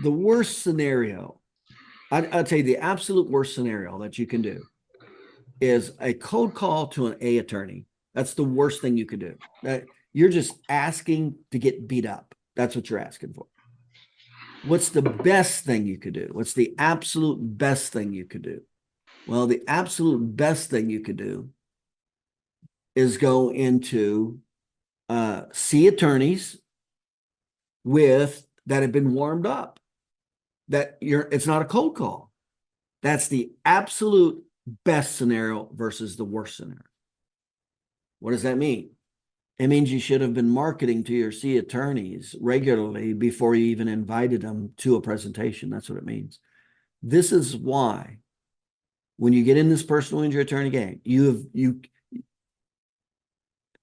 the worst scenario, I'll tell you the absolute worst scenario that you can do is a cold call to an A attorney. That's the worst thing you could do. That you're just asking to get beat up. That's what you're asking for. What's the best thing you could do? What's the absolute best thing you could do? Well, the absolute best thing you could do is go into see attorneys that have been warmed up. It's not a cold call. That's the absolute best scenario versus the worst scenario. What does that mean? It means you should have been marketing to your C attorneys regularly before you even invited them to a presentation. That's what it means. This is why when you get in this personal injury attorney game,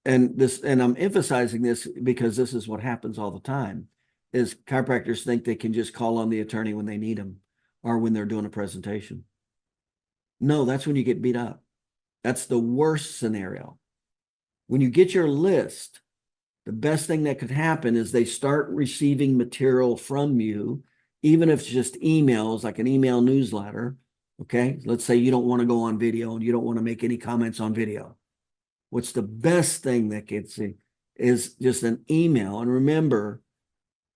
and I'm emphasizing this because this is what happens all the time, is chiropractors think they can just call on the attorney when they need them or when they're doing a presentation. No, that's when you get beat up. That's the worst scenario. When you get your list, the best thing that could happen is they start receiving material from you, even if it's just emails, like an email newsletter. Okay, let's say you don't want to go on video and you don't want to make any comments on video. What's the best thing that gets you is just an email. And remember,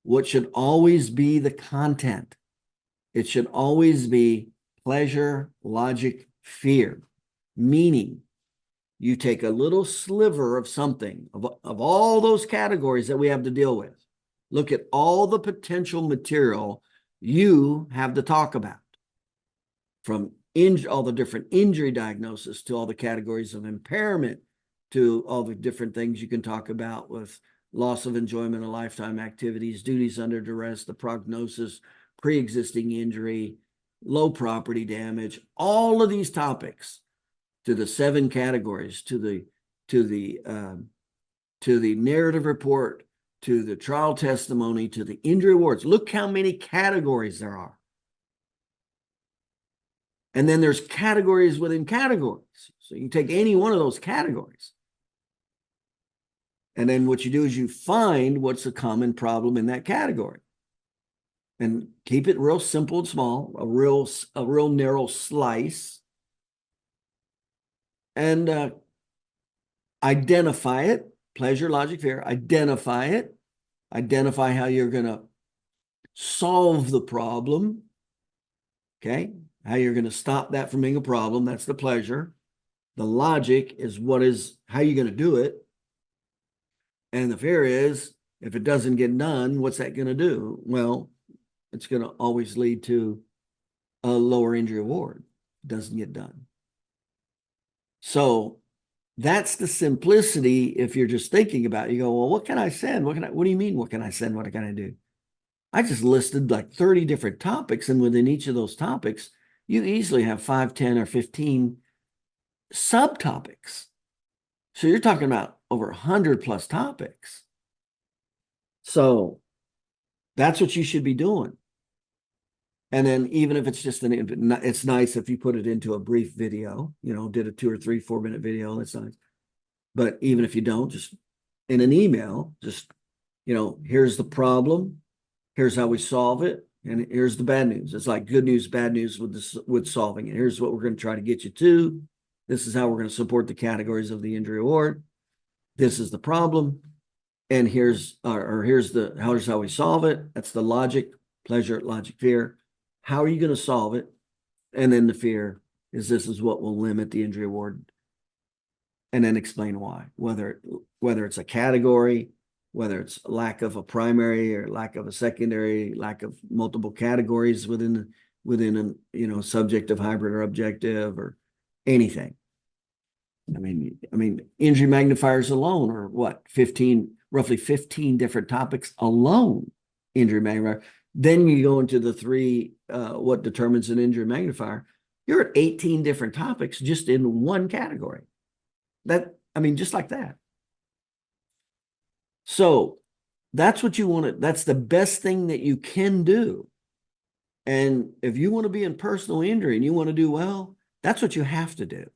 what should always be the content? It should always be pleasure, logic, fear. Meaning, you take a little sliver of something, of all those categories that we have to deal with. Look at all the potential material you have to talk about. From all the different injury diagnosis to all the categories of impairment to all the different things you can talk about with loss of enjoyment of lifetime activities, duties under duress, the prognosis, pre-existing injury, low property damage, all of these topics, to the 7 categories, to the narrative report, to the trial testimony, to the injury awards. Look how many categories there are. And then there's categories within categories. So you can take any one of those categories. And then what you do is you find what's a common problem in that category. And keep it real simple and small, a real narrow slice. And identify it, pleasure, logic, fear, identify it, identify how you're going to solve the problem, okay? How you're going to stop that from being a problem. That's the pleasure. The logic is how you're going to do it. And the fear is, if it doesn't get done, what's that going to do? Well, it's going to always lead to a lower injury award. It doesn't get done. So that's the simplicity. If you're just thinking about it, you go, well, what can I send? What do you mean? What can I send? What can I do? I just listed like 30 different topics. And within each of those topics, you easily have 5, 10, or 15 subtopics. So you're talking about over 100 plus topics. So that's what you should be doing. And then even if it's just it's nice if you put it into a brief video, did a 2 or 3, 4 minute video, that's nice. But even if you don't, just in an email, just, here's the problem, here's how we solve it, and here's the bad news. It's like good news, bad news with solving it. Here's what we're going to try to get you to. This is how we're going to support the categories of the injury award. This is the problem. And here's how we solve it. That's the logic, pleasure, logic, fear. How are you going to solve it? And then the fear is this is what will limit the injury award. And then explain why, whether it's a category, whether it's lack of a primary or lack of a secondary, lack of multiple categories within a subjective, hybrid, or objective, or anything. I mean, injury magnifiers alone are what, roughly 15 different topics alone, injury magnifier. Then you go into the 3, what determines an injury magnifier. You're at 18 different topics just in one category. Just like that. So that's what you want to, that's the best thing that you can do. And if you want to be in personal injury and you want to do well, that's what you have to do.